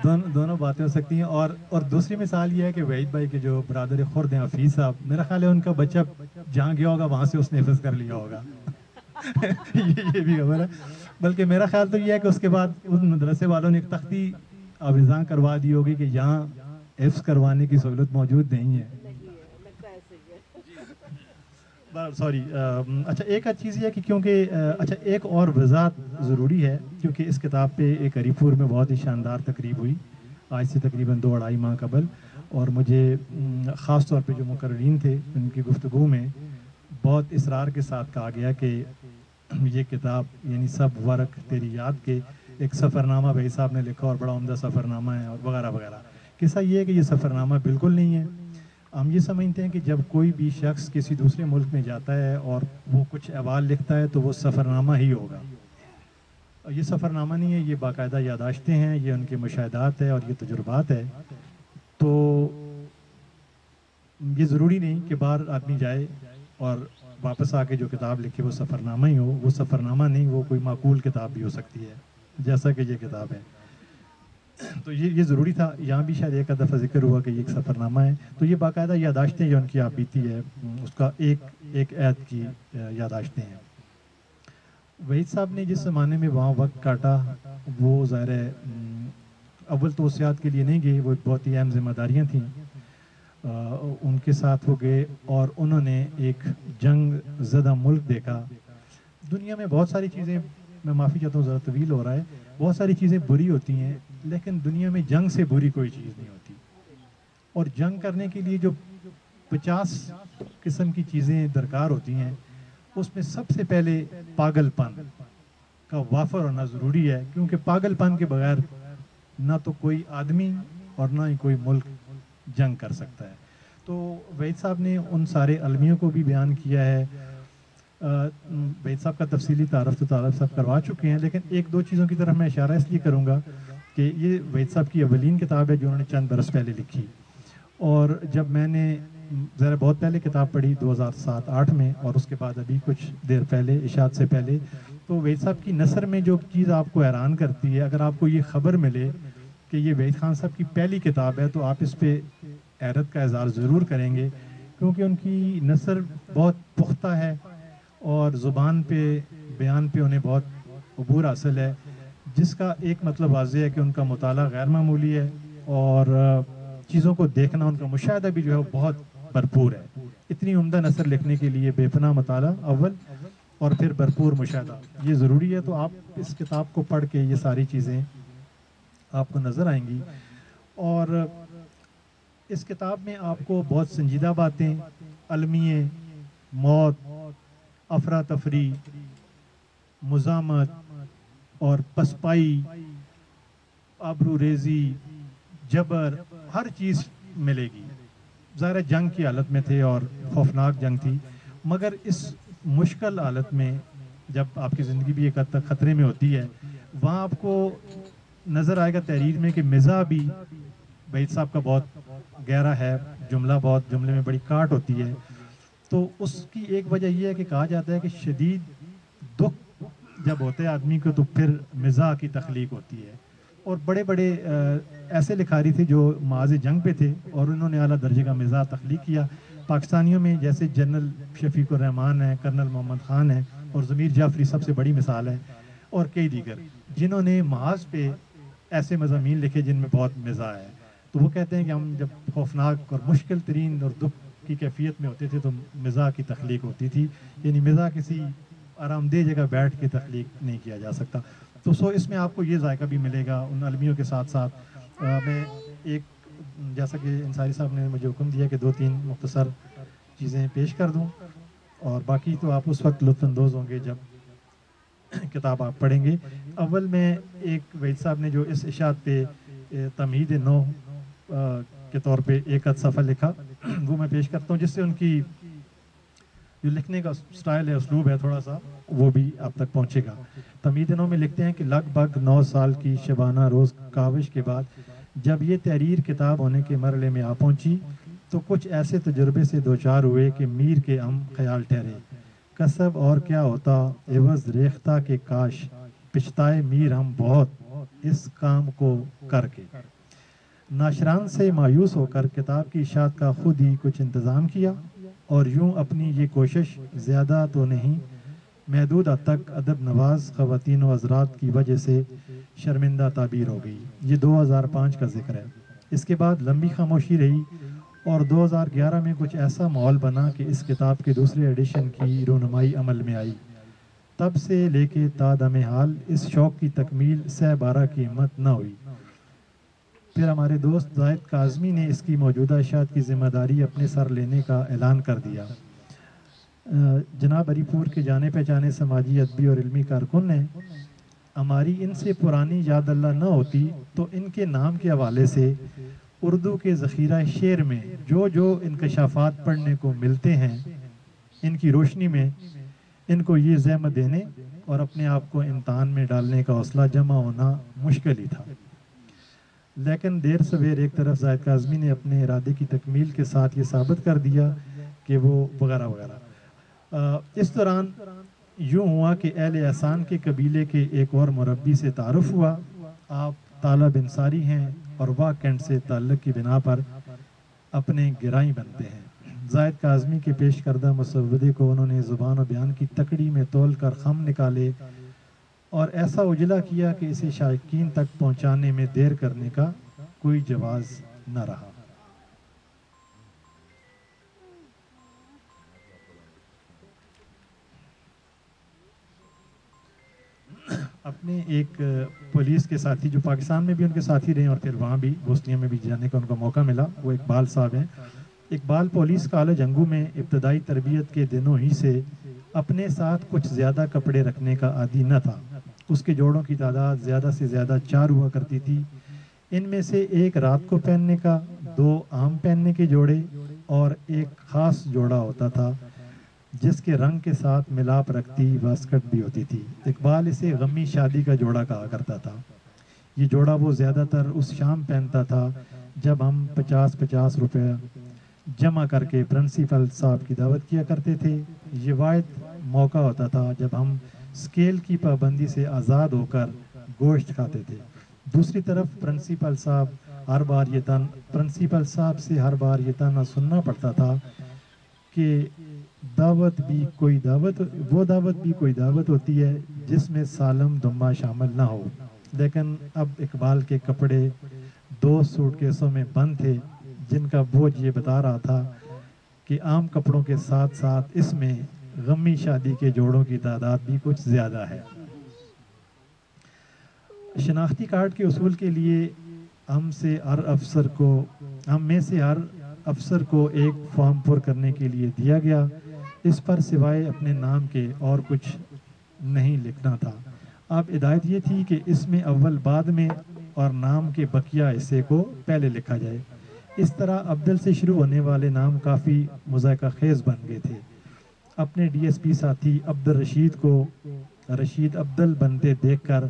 دونوں باتیں ہو سکتی ہیں، اور دوسری مثال یہ ہے کہ وحید بھائی کے جو برادر خرد ہیں حفیظ صاحب، میرا خیال ہے ان کا بچہ جہاں گیا ہوگا وہاں سے اس نے حفظ کر لیا ہوگا یہ بھی خبر ہے، بلکہ میرا خیال تو یہ ہے کہ اس کے بعد ان مدرسے والوں نے ایک تختی آویزاں کروا دی ہوگی کہ یہاں حفظ کروانے کی سہولت موجود نہیں ہے۔ سوری، اچھا ایک چیز یہ ہے کہ کیونکہ اچھا ایک اور وضاحت ضروری ہے، کیونکہ اس کتاب پہ ایک ہری پور میں بہت ہی شاندار تقریب ہوئی آج سے تقریباً 2-2.5 ماہ قبل، اور مجھے خاص طور پہ جو مقررین تھے ان کی گفتگو میں بہت اصرار کے ساتھ کہا گیا کہ یہ کتاب یعنی سب ورق تیری یاد کے ایک سفر نامہ بھائی صاحب نے لکھا اور بڑا عمدہ سفر نامہ ہے اور وغیرہ وغیرہ۔ قصہ یہ ہے کہ یہ سفر نامہ بالکل نہیں ہے۔ ہم یہ سمجھتے ہیں کہ جب کوئی بھی شخص کسی دوسرے ملک میں جاتا ہے اور وہ کچھ احوال لکھتا ہے تو وہ سفر نامہ ہی ہوگا، اور یہ سفر نامہ نہیں ہے، یہ باقاعدہ یادداشتیں ہیں، یہ ان کے مشاہدات ہے اور یہ تجربات ہے۔ تو یہ ضروری نہیں کہ باہر آدمی جائے اور واپس آ کے جو کتاب لکھے وہ سفر نامہ ہی ہو، وہ سفر نامہ نہیں، وہ کوئی معقول کتاب بھی ہو سکتی ہے جیسا کہ یہ کتاب ہے۔ تو یہ ضروری تھا، یہاں بھی شاید ایک دفعہ ذکر ہوا کہ یہ ایک سفر نامہ ہے، تو یہ باقاعدہ یادداشتیں جو ان کی آپ بیتی ہے اس کا ایک عہد کی یادداشتیں ہیں۔ وحید صاحب نے جس زمانے میں وہاں وقت کاٹا وہ ظاہر ہے اول توسیات کے لیے نہیں گئے، وہ بہت ہی اہم ذمہ داریاں تھیں ان کے ساتھ وہ گئے، اور انہوں نے ایک جنگ زدہ ملک دیکھا۔ دنیا میں بہت ساری چیزیں، میں معافی چاہتا ہوں ذرا طویل ہو رہا ہے، بہت ساری چیزیں بری ہوتی ہیں لیکن دنیا میں جنگ سے بری کوئی چیز نہیں ہوتی، اور جنگ کرنے کے لیے جو 50 قسم کی چیزیں درکار ہوتی ہیں اس میں سب سے پہلے پاگل پن کا وافر ہونا ضروری ہے، کیونکہ پاگل پن کے بغیر نہ تو کوئی آدمی اور نہ ہی کوئی ملک جنگ کر سکتا ہے۔ تو وحید صاحب نے ان سارے المیوں کو بھی بیان کیا ہے۔ وحید صاحب کا تفصیلی تعارف تو طالب صاحب کروا چکے ہیں، لیکن ایک دو چیزوں کی طرف میں اشارہ اس لیے کروں گا کہ یہ وحید صاحب کی اولین کتاب ہے جو انہوں نے چند برس پہلے لکھی، اور جب میں نے ذرا بہت پہلے کتاب پڑھی 2007-8 میں، اور اس کے بعد ابھی کچھ دیر پہلے اشاعت سے پہلے، تو وحید صاحب کی نثر میں جو چیز آپ کو حیران کرتی ہے، اگر آپ کو یہ خبر ملے کہ یہ وحید خان صاحب کی پہلی کتاب ہے تو آپ اس پہ حیرت کا اظہار ضرور کریں گے، کیونکہ ان کی نثر بہت پختہ ہے اور زبان پہ بیان پہ انہیں بہت عبور حاصل ہے، جس کا ایک مطلب واضح ہے کہ ان کا مطالعہ غیر معمولی ہے، اور چیزوں کو دیکھنا، ان کا مشاہدہ بھی جو ہے وہ بہت بھرپور ہے۔ اتنی عمدہ نثر لکھنے کے لیے بے پناہ مطالعہ اول، اور پھر بھرپور مشاہدہ یہ ضروری ہے۔ تو آپ اس کتاب کو پڑھ کے یہ ساری چیزیں آپ کو نظر آئیں گی، اور اس کتاب میں آپ کو بہت سنجیدہ باتیں، المیے، موت، افراتفری، مزاحمت اور پسپائی، آبرو ریزی، جبر، ہر چیز ملے گی۔ ظاہر جنگ کی حالت میں تھے اور خوفناک جنگ تھی، مگر اس مشکل حالت میں جب آپ کی زندگی بھی ایک حد تک خطرے میں ہوتی ہے، وہاں آپ کو نظر آئے گا تحریر میں کہ مزاح بھی وحید صاحب کا بہت گہرا ہے، جملے میں بڑی کاٹ ہوتی ہے۔ تو اس کی ایک وجہ یہ ہے کہ کہا جاتا ہے کہ شدید دکھ جب ہوتے ہیں آدمی کو تو پھر مزاح کی تخلیق ہوتی ہے، اور بڑے بڑے ایسے لکھاری تھے جو معاذ جنگ پہ تھے اور انہوں نے اعلیٰ درجے کا مزاح تخلیق کیا۔ پاکستانیوں میں جیسے جنرل شفیق الرحمان ہیں، کرنل محمد خان ہیں، اور ضمیر جعفری سب سے بڑی مثال ہے، اور کئی دیگر جنہوں نے محاذ پہ ایسے مضامین لکھے جن میں بہت مزاح ہے۔ تو وہ کہتے ہیں کہ ہم جب خوفناک اور مشکل ترین اور دکھ کی کیفیت میں ہوتے تھے تو مزاح کی تخلیق ہوتی تھی، یعنی مزاح کسی آرام دہ جگہ بیٹھ کے تخلیق نہیں کیا جا سکتا۔ تو اس میں آپ کو یہ ذائقہ بھی ملے گا ان المیوں کے ساتھ ساتھ۔ میں ایک جیسا کہ انصاری صاحب نے مجھے حکم دیا کہ 2-3 مختصر چیزیں پیش کر دوں، اور باقی تو آپ اس وقت لطف اندوز ہوں گے جب کتاب آپ پڑھیں گے۔ اول میں ایک وحید صاحب نے جو اس اشاعت پہ تمہید نو کے طور پہ ایک آدھ صفحہ لکھا وہ میں پیش کرتا ہوں، جس سے ان کی جو لکھنے کا سٹائل ہے، اسلوب ہے، تھوڑا سا وہ بھی آپ تک پہنچے گا۔ تمہید نو میں لکھتے ہیں کہ لگ بھگ 9 سال کی شبانہ روز کاوش کے بعد جب یہ تحریر کتاب ہونے کے مرحلے میں آ پہنچی تو کچھ ایسے تجربے سے دوچار ہوئے کہ میر کے ہم خیال ٹھہرے، کسب اور کیا ہوتا عوض ریختہ کے کاش، پچھتائے میر ہم بہت اس کام کو کر کے۔ ناشران سے مایوس ہو کر کتاب کی اشاعت کا خود ہی کچھ انتظام کیا، اور یوں اپنی یہ کوشش زیادہ تو نہیں محدود حد تک ادب نواز خواتین و حضرات کی وجہ سے شرمندہ تعبیر ہو گئی۔ یہ 2005 کا ذکر ہے۔ اس کے بعد لمبی خاموشی رہی، اور 2011 میں کچھ ایسا ماحول بنا کہ اس کتاب کے دوسرے ایڈیشن کی رونمائی عمل میں آئی۔ تب سے لے کے تا دم حال اس شوق کی تکمیل سہ بارہ کی ہمت نہ ہوئی۔ پھر ہمارے دوست زاہد کاظمی نے اس کی موجودہ اشاعت کی ذمہ داری اپنے سر لینے کا اعلان کر دیا۔ جناب علی پور کے جانے پہچانے سماجی، ادبی اور علمی کارکن ہیں۔ ہماری ان سے پرانی یاد اللہ نہ ہوتی تو ان کے نام کے حوالے سے اردو کے ذخیرہ شعر میں جو انکشافات پڑھنے کو ملتے ہیں، ان کی روشنی میں ان کو یہ زحمت دینے اور اپنے آپ کو امتحان میں ڈالنے کا حوصلہ جمع ہونا مشکل ہی تھا۔ لیکن دیر سویر ایک طرف زاہد کاظمی نے اپنے ارادے کی تکمیل کے ساتھ یہ ثابت کر دیا کہ وہ وغیرہ وغیرہ۔ اس دوران یوں ہوا کہ اہل احسان کے قبیلے کے ایک اور مربی سے تعارف ہوا۔ آپ طالب انصاری ہیں اور واہ کینٹ سے تعلق کی بنا پر اپنے گرائی بنتے ہیں۔ زاہد کاظمی کے پیش کردہ مسودے کو انہوں نے زبان و بیان کی تکڑی میں تول کر خم نکالے اور ایسا اجلا کیا کہ اسے شائقین تک پہنچانے میں دیر کرنے کا کوئی جواز نہ رہا۔ اپنے ایک پولیس کے ساتھی جو پاکستان میں بھی ان کے ساتھی رہے اور پھر وہاں بھی بوسنیا میں بھی جانے کا ان کو موقع ملا، وہ اقبال صاحب ہیں۔ اقبال پولیس کالج انگو میں ابتدائی تربیت کے دنوں ہی سے اپنے ساتھ کچھ زیادہ کپڑے رکھنے کا عادی نہ تھا۔ اس کے جوڑوں کی تعداد زیادہ سے زیادہ 4 ہوا کرتی تھی۔ ان میں سے ایک رات کو پہننے کا، 2 عام پہننے کے جوڑے اور ایک خاص جوڑا ہوتا تھا جس کے رنگ کے ساتھ ملاپ رکھتی واسکٹ بھی ہوتی تھی۔ اقبال اسے غمی شادی کا جوڑا کہا کرتا تھا۔ یہ جوڑا وہ زیادہ تر اس شام پہنتا تھا جب ہم 50 روپے جمع کر کے پرنسپل صاحب کی دعوت کیا کرتے تھے۔ یہ واحد موقع ہوتا تھا جب ہم اسکیل کی پابندی سے آزاد ہو کر گوشت کھاتے تھے۔ دوسری طرف پرنسپل صاحب سے ہر بار یہ تانا سننا پڑتا تھا کہ وہ دعوت بھی کوئی دعوت ہوتی ہے جس میں سالم دمہ شامل نہ ہو۔ لیکن اب اقبال کے کپڑے 2 سوٹ کیسوں میں بند تھے جن کا بوجھ یہ بتا رہا تھا کہ عام کپڑوں کے ساتھ ساتھ اس میں غمی شادی کے جوڑوں کی تعداد بھی کچھ زیادہ ہے۔ شناختی کارڈ کے اصول کے لیے ہم میں سے ہر افسر کو ایک فارم پر کرنے کے لیے دیا گیا۔ اس پر سوائے اپنے نام کے اور کچھ نہیں لکھنا تھا۔ اب ہدایت یہ تھی کہ اس میں اول بعد میں اور نام کے بقیہ حصے کو پہلے لکھا جائے۔ اس طرح عبدل سے شروع ہونے والے نام کافی مذائقہ خیز بن گئے تھے۔ اپنے ڈی ایس پی ساتھی عبدالرشید کو رشید عبدل بنتے دیکھ کر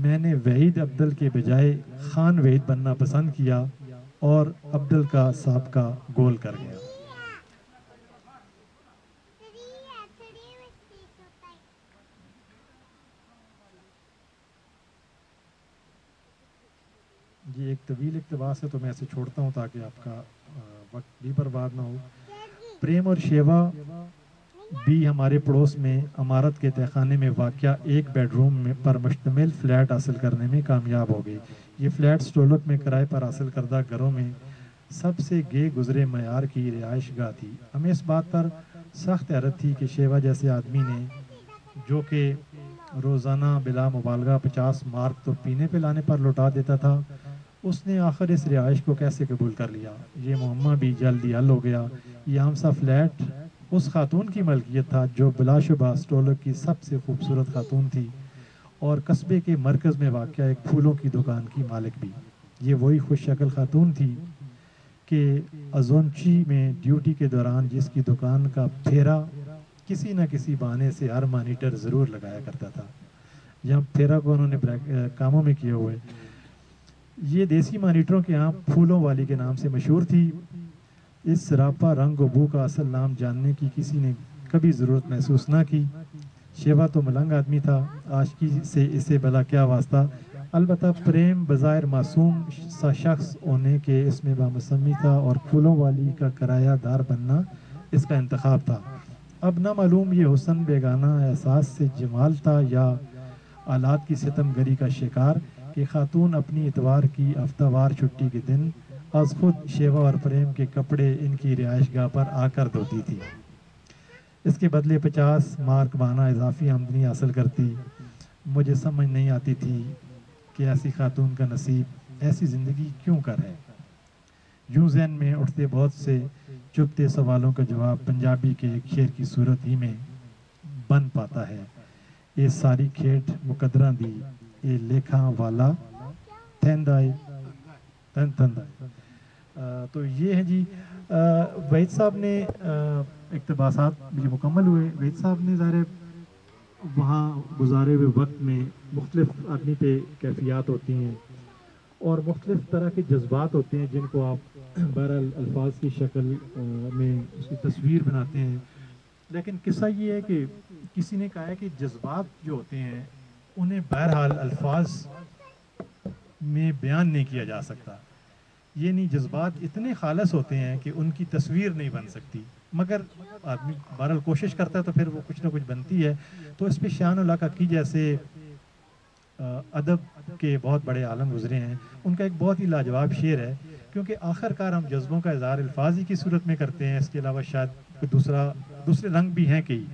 میں نے وحید عبدل کے بجائے خان وحید بننا پسند کیا اور عبدل کا سابقہ گول کر گیا۔ یہ ایک طویل اقتباس ہے تو میں اسے چھوڑتا ہوں تاکہ آپ کا وقت بھی برباد نہ ہو۔ پریم اور شیوا بھی ہمارے پڑوس میں عمارت کے تہخانے میں واقع ایک بیڈ روم پر مشتمل فلیٹ حاصل کرنے میں کامیاب ہو گئی۔ یہ فلیٹ سٹولک میں کرائے پر حاصل کردہ گھروں میں سب سے گئے گزرے معیار کی رہائش گاہ تھی۔ ہمیں اس بات پر سخت حیرت تھی کہ شیوا جیسے آدمی نے، جو کہ روزانہ بلا مبالغہ 50 مارک تو پینے پہ لانے پر لوٹا دیتا تھا، اس نے آخر اس رہائش کو کیسے قبول کر لیا۔ یہ معمہ بھی جلدی حل ہو گیا۔ یہ ہم سا فلیٹ اس خاتون کی ملکیت تھا جو بلا شبہ سٹولک کی سب سے خوبصورت خاتون تھی اور قصبے کے مرکز میں واقع ایک پھولوں کی دکان کی مالک بھی۔ یہ وہی خوش شکل خاتون تھی کہ ازونچی میں ڈیوٹی کے دوران جس کی دکان کا پھیرا کسی نہ کسی بہانے سے ہر مانیٹر ضرور لگایا کرتا تھا۔ یہاں پھیرا کو انہوں نے کاموں میں کیے ہوئے۔ یہ دیسی مانیٹروں کے ہاں پھولوں والی کے نام سے مشہور تھی۔ اس سراپا رنگ و بو کا اصل نام جاننے کی کسی نے کبھی ضرورت محسوس نہ کی۔ شیوا تو ملنگ آدمی تھا، عاشقی سے اسے بھلا کیا واسطہ، البتہ پریم بظاہر معصوم سا شخص ہونے کے اس میں بامسمی تھا اور پھولوں والی کا کرایہ دار بننا اس کا انتخاب تھا۔ اب نہ معلوم یہ حسن بیگانہ احساس سے جمال تھا یا آلات کی ستم گری کا شکار، کہ خاتون اپنی اتوار کی ہفتہ وار چھٹی کے دن از خود شیوا اور پریم کے کپڑے ان کی رہائش گاہ پر آ کر دھوتی تھی۔ اس کے بدلے 50 مارک ماہانہ اضافی آمدنی حاصل کرتی۔ مجھے سمجھ نہیں آتی تھی کہ ایسی خاتون کا نصیب ایسی زندگی کیوں کر ہے۔ یوں ذہن میں اٹھتے بہت سے چبھتے سوالوں کا جواب پنجابی کے ایک شعر کی صورت ہی میں بن پاتا ہے۔ یہ ساری کھیٹ مقدراں دی، یہ لیکھاں والا تھیندائے تن تھندائے۔ تو یہ ہے جی وحید صاحب نے اقتباسات یہ مکمل ہوئے۔ وحید صاحب نے ظاہر ہے وہاں گزارے ہوئے وقت میں مختلف آدمی پہ کیفیات ہوتی ہیں اور مختلف طرح کے جذبات ہوتے ہیں جن کو آپ بہرحال الفاظ کی شکل میں اس کی تصویر بناتے ہیں۔ لیکن قصہ یہ ہے کہ کسی نے کہا ہے کہ جذبات جو ہوتے ہیں انہیں بہرحال الفاظ میں بیان نہیں کیا جا سکتا۔ یہ نہیں، جذبات اتنے خالص ہوتے ہیں کہ ان کی تصویر نہیں بن سکتی، مگر آدمی بہرحال کوشش کرتا ہے تو پھر وہ کچھ نہ کچھ بنتی ہے۔ تو اس پہ شان الحق جیسے ادب کے بہت بڑے عالم گزرے ہیں، ان کا ایک بہت ہی لاجواب شعر ہے، کیونکہ آخر کار ہم جذبوں کا اظہار الفاظ ہی کی صورت میں کرتے ہیں، اس کے علاوہ شاید کوئی دوسرے رنگ بھی ہیں کئی،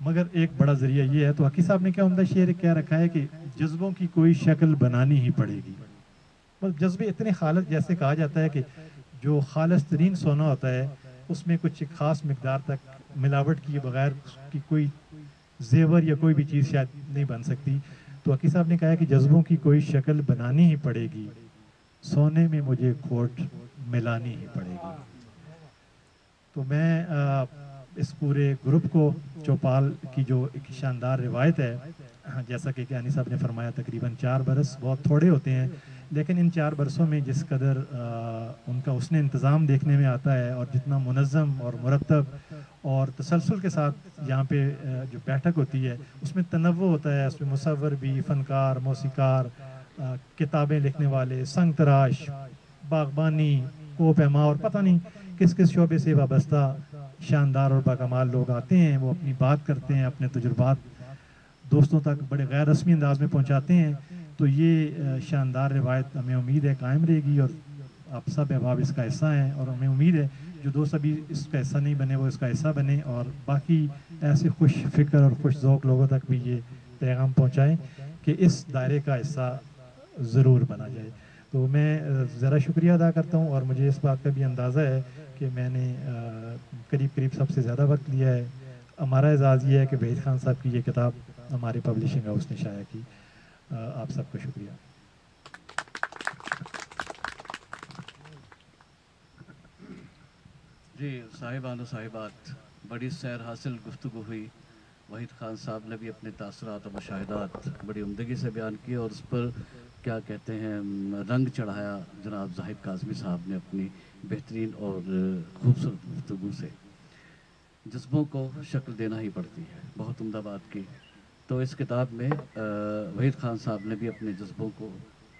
مگر ایک بڑا ذریعہ یہ ہے۔ تو حقی صاحب نے کیا عمدہ شعر کہہ رکھا ہے کہ جذبوں کی کوئی شکل بنانی ہی پڑے گی۔ بس جذبے اتنے خالص، جیسے کہا جاتا ہے کہ جو خالص ترین سونا ہوتا ہے اس میں کچھ ایک خاص مقدار تک ملاوٹ کیے بغیر اس کی کوئی زیور یا کوئی بھی چیز شاید نہیں بن سکتی۔ تو حقی صاحب نے کہا ہے کہ جذبوں کی کوئی شکل بنانی ہی پڑے گی، سونے میں مجھے کھوٹ ملانی ہی پڑے گی۔ تو میں اس پورے گروپ کو چوپال کی جو ایک شاندار روایت ہے، جیسا کہ کیانی صاحب نے فرمایا تقریباً 4 برس بہت تھوڑے ہوتے ہیں، لیکن ان 4 برسوں میں جس قدر ان کا حسن انتظام دیکھنے میں آتا ہے اور جتنا منظم اور مرتب اور تسلسل کے ساتھ یہاں پہ جو بیٹھک ہوتی ہے اس میں تنوع ہوتا ہے، اس میں مصور بھی، فنکار، موسیقار، کتابیں لکھنے والے، سنگ تراش، باغبانی، کو پیما اور پتہ نہیں کس کس شعبے سے وابستہ شاندار اور باکمال لوگ آتے ہیں، وہ اپنی بات کرتے ہیں، اپنے تجربات دوستوں تک بڑے غیر رسمی انداز میں پہنچاتے ہیں۔ تو یہ شاندار روایت ہمیں امید ہے قائم رہے گی اور آپ سب احباب اس کا حصہ ہیں، اور ہمیں امید ہے جو دوست ابھی اس کا حصہ نہیں بنے وہ اس کا حصہ بنے اور باقی ایسے خوش فکر اور خوش ذوق لوگوں تک بھی یہ پیغام پہنچائیں کہ اس دائرے کا حصہ ضرور بنا جائے۔ تو میں ذرا شکریہ ادا کرتا ہوں، اور مجھے اس بات کا بھی اندازہ ہے کہ میں نے قریب سب سے زیادہ وقت لیا ہے۔ ہمارا اعزاز یہ ہے کہ وحید خان صاحب کی یہ کتاب ہمارے پبلشنگ ہاؤس نے شائع کی۔ آپ سب کا شکریہ۔ جی صاحبان و صاحبات، بڑی سیر حاصل گفتگو ہوئی۔ وحید خان صاحب نے بھی اپنے تاثرات و مشاہدات بڑی عمدگی سے بیان کیے اور اس پر کیا کہتے ہیں رنگ چڑھایا جناب زاہد کاظمی صاحب نے اپنی بہترین اور خوبصورت گفتگو سے۔ جذبوں کو شکل دینا ہی پڑتی ہے، بہت عمدہ بات کی۔ تو اس کتاب میں وحید خان صاحب نے بھی اپنے جذبوں کو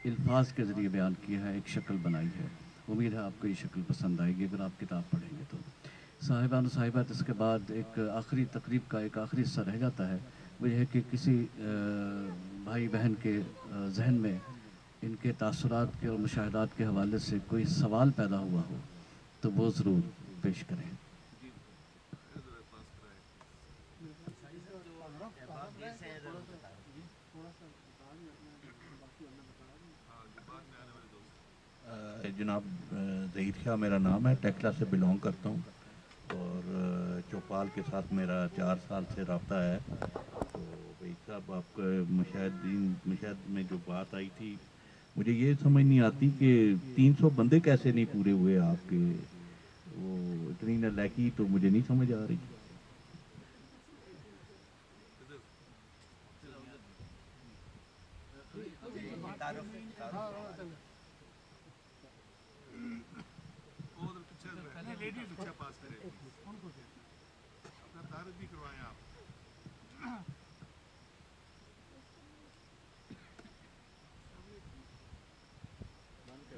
الفاظ کے ذریعے بیان کیا ہے، ایک شکل بنائی ہے۔ امید ہے آپ کو یہ شکل پسند آئے گی اگر آپ کتاب پڑھیں گے تو۔ صاحبان و صاحبات، اس کے بعد ایک آخری تقریب کا ایک آخری حصہ رہ جاتا ہے، وہ یہ ہے کہ کسی بھائی بہن کے ذہن میں ان کے تاثرات کے اور مشاہدات کے حوالے سے کوئی سوال پیدا ہوا ہو تو وہ ضرور پیش کریں۔ جناب ظہیر شاہ میرا نام ہے، ٹیکلا سے بلونگ کرتا ہوں اور چوپال کے ساتھ میرا 4 سال سے رابطہ ہے۔ تو بھائی صاحب، آپ کا مشاہد میں جو بات آئی تھی، مجھے یہ سمجھ نہیں آتی کہ 300 بندے کیسے نہیں پورے ہوئے آپ کے، وہ اتنی نالاکی تو مجھے نہیں سمجھ آ رہی۔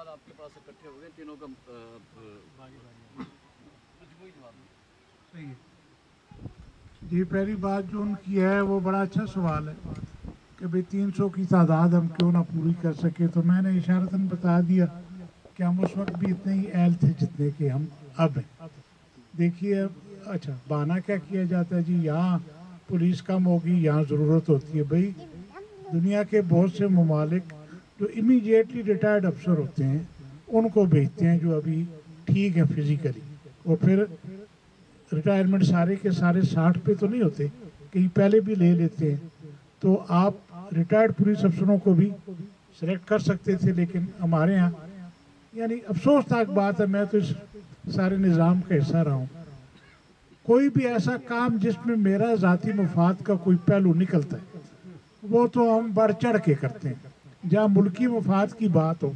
سوال آپ کے پاس اکٹھے ہو گئے تینوں کا صحیح ہے جی. پہلی بات جو ان کی ہے وہ بڑا اچھا سوال ہے کہ بھئی 300 کی تعداد ہم کیوں نہ پوری کر سکے. تو میں نے اشارتاً بتا دیا کہ ہم اس وقت بھی اتنے ہی اہل تھے جتنے کہ ہم اب ہیں. دیکھیے اچھا بہانہ کیا کیا جاتا ہے جی یہاں پولیس کم ہوگی یہاں ضرورت ہوتی ہے. بھئی دنیا کے بہت سے ممالک جو امیڈیٹلی ریٹائرڈ افسر ہوتے ہیں ان کو بھیجتے ہیں جو ابھی ٹھیک ہیں فزیکلی, اور پھر ریٹائرمنٹ سارے کے سارے 60 پہ تو نہیں ہوتے, کہیں پہلے بھی لے لیتے ہیں. تو آپ ریٹائرڈ پولیس افسروں کو بھی سلیکٹ کر سکتے تھے, لیکن ہمارے ہاں یعنی افسوسناک بات ہے, میں تو اس سارے نظام کا حصہ رہا ہوں, کوئی بھی ایسا کام جس میں میرا ذاتی مفاد کا کوئی پہلو نکلتا ہے وہ تو ہم بڑھ چڑھ کے کرتے ہیں. جہاں ملکی مفاد کی بات ہو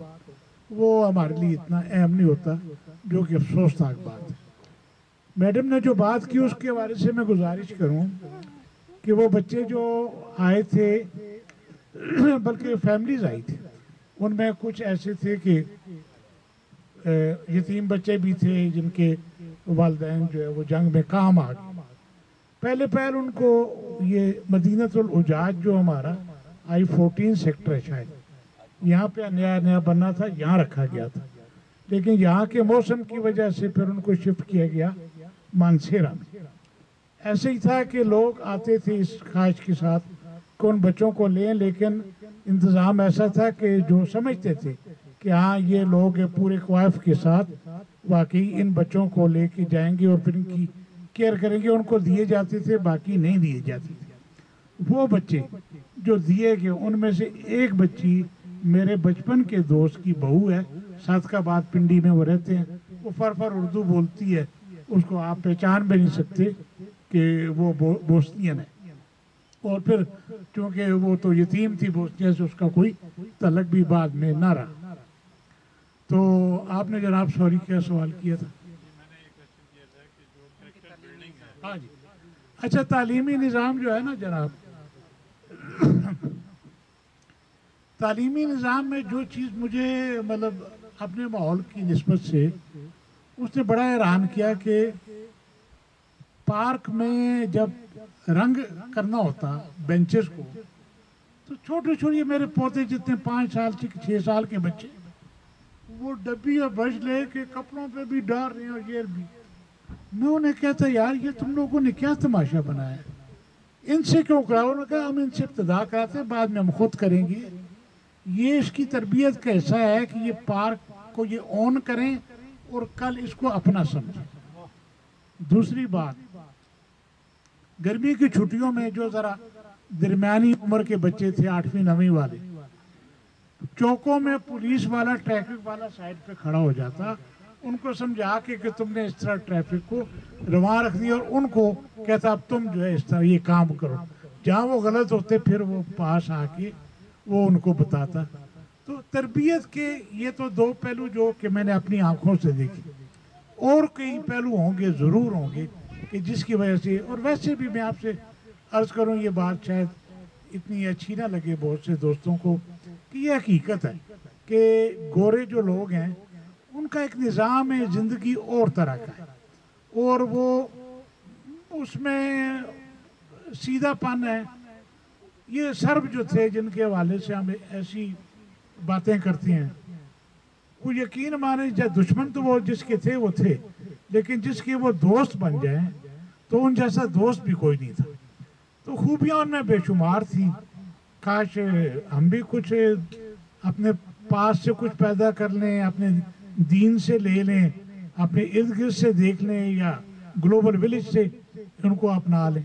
وہ ہمارے لیے اتنا اہم نہیں ہوتا, جو کہ افسوسناک بات ہے. میڈم نے جو بات کی اس کے حوالے سے میں گزارش کروں کہ وہ بچے جو آئے تھے بلکہ فیملیز آئی تھی, ان میں کچھ ایسے تھے کہ یتیم بچے بھی تھے جن کے والدین جو ہے وہ جنگ میں کام آ گئے. پہلے پہل ان کو یہ مدینۃ الحجاج جو ہمارا I-14 سیکٹر ہے شاید, یہاں پہ نیا بننا تھا, یہاں رکھا گیا تھا, لیکن یہاں کے موسم کی وجہ سے پھر ان کو شفٹ کیا گیا مانسیرا میں. ایسے ہی تھا کہ لوگ آتے تھے اس خواہش کے ساتھ کہ ان بچوں کو لیں, لیکن انتظام ایسا تھا کہ جو سمجھتے تھے کہ ہاں یہ لوگ پورے قوائف کے ساتھ واقعی ان بچوں کو لے کے جائیں گے اور پھر ان کی کیئر کریں گے, ان کو دیے جاتے تھے, باقی نہیں دیے جاتے تھے. وہ بچے جو دیے گئے ان میں سے ایک بچی میرے بچپن کے دوست کی بہو ہے, صادقآباد پنڈی میں وہ رہتے ہیں, وہ فر اردو بولتی ہے, اس کو آپ پہچان بھی نہیں سکتے کہ وہ بوسنین ہے. اور پھر چونکہ وہ تو یتیم تھی بوسنیا سے, اس کا کوئی تعلق بھی بعد میں نہ رہا. تو آپ نے جناب سوری کیا سوال کیا تھا؟ ہاں جی اچھا, تعلیمی نظام جو ہے نا جناب, تعلیمی نظام میں جو چیز مجھے مطلب اپنے ماحول کی نسبت سے اس نے بڑا حیران کیا کہ پارک میں جب رنگ کرنا ہوتا بینچز کو تو چھوٹے چھوٹے میرے پوتے جتنے 5 سال سے 6 سال کے بچے وہ ڈبی اور برش لے کے کپڑوں پہ بھی ڈال رہے ہیں اور یہ بھی. میں انہیں کہتا یار یہ تم لوگوں نے کیا تماشا بنایا, ان سے کیوں کراؤ؟ انہوں نے کہا ہم ان سے ابتدا کراتے ہیں, بعد میں ہم خود کریں گے. یہ اس کی تربیت کا حصہ ہے کہ یہ پارک کو یہ اون کریں اور کل اس کو اپنا سمجھیں. دوسری بات, گرمی کی چھٹیوں میں جو ذرا درمیانی عمر کے بچے تھے 8ویں 9ویں والے, چوکوں میں پولیس والا ٹریفک والا سائڈ پہ کھڑا ہو جاتا, ان کو سمجھا کے کہ تم نے اس طرح ٹریفک کو رواں رکھ دیا, اور ان کو کہتا اب تم جو ہے اس طرح یہ کام کرو. جہاں وہ غلط ہوتے پھر وہ پاس آ کے وہ ان کو بتاتا. تو تربیت کے یہ تو 2 پہلو جو کہ میں نے اپنی آنکھوں سے دیکھی, اور کئی پہلو ہوں گے ضرور ہوں گے کہ جس کی وجہ سے. اور ویسے بھی میں آپ سے عرض کروں, یہ بات شاید اتنی اچھی نہ لگے بہت سے دوستوں کو, کہ یہ حقیقت ہے کہ گورے جو لوگ ہیں ان کا ایک نظام زندگی اور طرح کا ہے, اور وہ اس میں سیدھا پن ہے. یہ سرب جو تھے جن کے حوالے سے ہم ایسی باتیں کرتے ہیں, وہ یقین مانے جب دشمن تو وہ جس کے تھے وہ تھے, لیکن جس کے وہ دوست بن جائیں تو ان جیسا دوست بھی کوئی نہیں تھا. تو خوبیاں ان میں بے شمار تھیں. کاش ہم بھی کچھ اپنے پاس سے کچھ پیدا کر لیں, اپنے دین سے لے لیں, اپنے ارد گرد سے دیکھ لیں, یا گلوبل ولیج سے ان کو اپنا لیں.